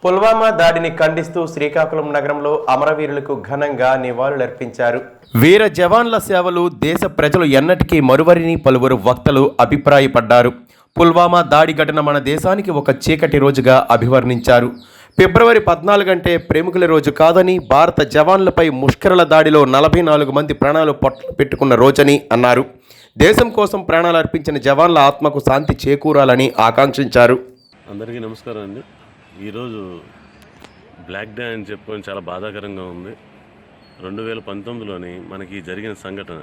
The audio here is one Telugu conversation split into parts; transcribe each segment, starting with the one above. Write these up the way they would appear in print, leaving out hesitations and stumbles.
పుల్వామా దాడిని ఖండిస్తూ శ్రీకాకుళం నగరంలో అమరవీరులకు ఘనంగా నివాళులర్పించారు. వీర జవాన్ల సేవలు దేశ ప్రజలు ఎన్నటికీ మరువరని పలువురు వక్తలు అభిప్రాయపడ్డారు. పుల్వామా దాడి ఘటన మన దేశానికి ఒక చీకటి రోజుగా అభివర్ణించారు. ఫిబ్రవరి 14 అంటే ప్రేమికుల రోజు కాదని, భారత జవాన్లపై ముష్కరల దాడిలో 44 మంది ప్రాణాలు పెట్టుకున్న రోజని అన్నారు. దేశం కోసం ప్రాణాలు అర్పించిన జవాన్ల ఆత్మకు శాంతి చేకూరాలని ఆకాంక్షించారు. అందరికీ నమస్కారం అండి. ఈరోజు బ్లాక్ డే అని చెప్పుకొని చాలా బాధాకరంగా ఉంది. 2019లోని మనకి జరిగిన సంఘటన,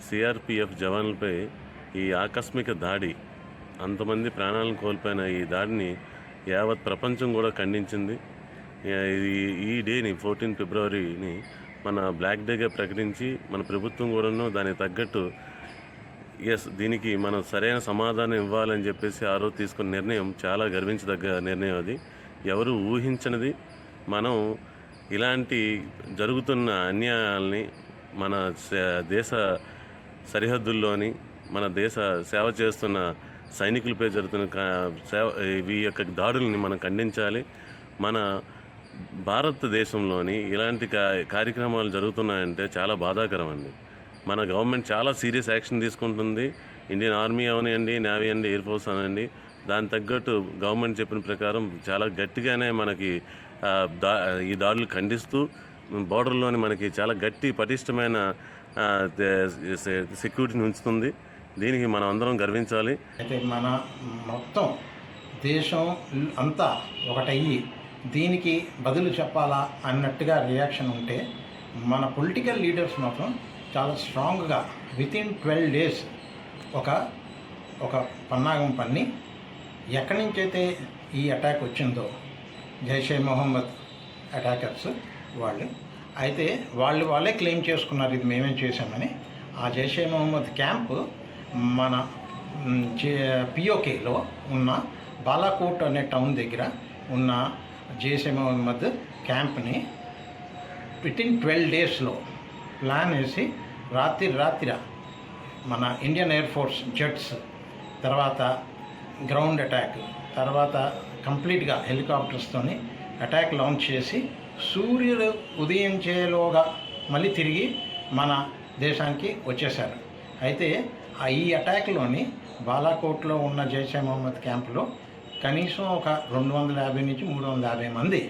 సిఆర్పిఎఫ్ జవాన్లపై ఈ ఆకస్మిక దాడి, అంతమంది ప్రాణాలను కోల్పోయిన ఈ దాడిని యావత్ ప్రపంచం కూడా ఖండించింది. ఈ డేని 14 ఫిబ్రవరిని మన బ్లాక్ డేగా ప్రకటించి మన ప్రభుత్వం కూడాను దానికి తగ్గట్టు దీనికి మనం సరైన సమాధానం ఇవ్వాలని చెప్పేసి ఆ రోజు తీసుకున్న నిర్ణయం చాలా గర్వించదగ్గ నిర్ణయం. అది ఎవరు ఊహించనిది. మనం ఇలాంటి జరుగుతున్న అన్యాయాల్ని మన దేశ సరిహద్దుల్లోని మన దేశ సేవ చేస్తున్న సైనికులపై జరుగుతున్న ఈ యొక్క దాడుల్ని మనం ఖండించాలి. మన భారతదేశంలోని ఇలాంటి కార్యక్రమాలు జరుగుతున్నాయంటే చాలా బాధాకరం అండి. మన గవర్నమెంట్ చాలా సీరియస్ యాక్షన్ తీసుకుంటుంది. ఇండియన్ ఆర్మీ అవనివ్వండి, నేవీ అండి, ఎయిర్ ఫోర్స్ అనండి, దాని తగ్గట్టు గవర్నమెంట్ చెప్పిన ప్రకారం చాలా గట్టిగానే మనకి ఈ దాడులు ఖండిస్తూ బోర్డర్లోని మనకి చాలా గట్టి పటిష్టమైన సెక్యూరిటీని ఉంచుతుంది. దీనికి మనం అందరం గర్వించాలి. అయితే మన మొత్తం దేశం అంతా ఒకటయ్యి దీనికి బదులు చెప్పాలా అన్నట్టుగా రియాక్షన్ ఉంటే, మన పొలిటికల్ లీడర్స్ మాత్రం చాలా స్ట్రాంగ్గా వితిన్ 12 days ఒక పన్నాగం పన్ని ఎక్కడి నుంచైతే ఈ అటాక్ వచ్చిందో, జైషే మొహమ్మద్ అటాకర్స్ అయితే వాళ్ళే క్లెయిమ్ చేసుకున్నారు ఇది మేమేం చేశామని. ఆ జైషే మొహమ్మద్ క్యాంప్ మన పిఓకేలో ఉన్న బాలాకోట్ అనే టౌన్ దగ్గర ఉన్న జైషే మొహమ్మద్ క్యాంప్ని వితిన్ 12 daysలో ప్లాన్ వేసి రాత్రి మన ఇండియన్ ఎయిర్ ఫోర్స్ జెట్స్, తర్వాత గ్రౌండ్ అటాక్, తర్వాత కంప్లీట్గా హెలికాప్టర్స్తోని అటాక్ లాంచ్ చేసి సూర్యుడు ఉదయించేలోగా మళ్ళీ తిరిగి మన దేశానికి వచ్చేశారు. అయితే ఈ అటాక్లోని బాలాకోట్లో ఉన్న జైషే మొహమ్మద్ క్యాంపులో కనీసం ఒక 250 నుంచి 350 మంది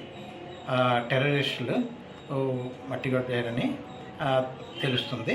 టెర్రరిస్టులు మట్టిగొట్టారని తెలుస్తుంది.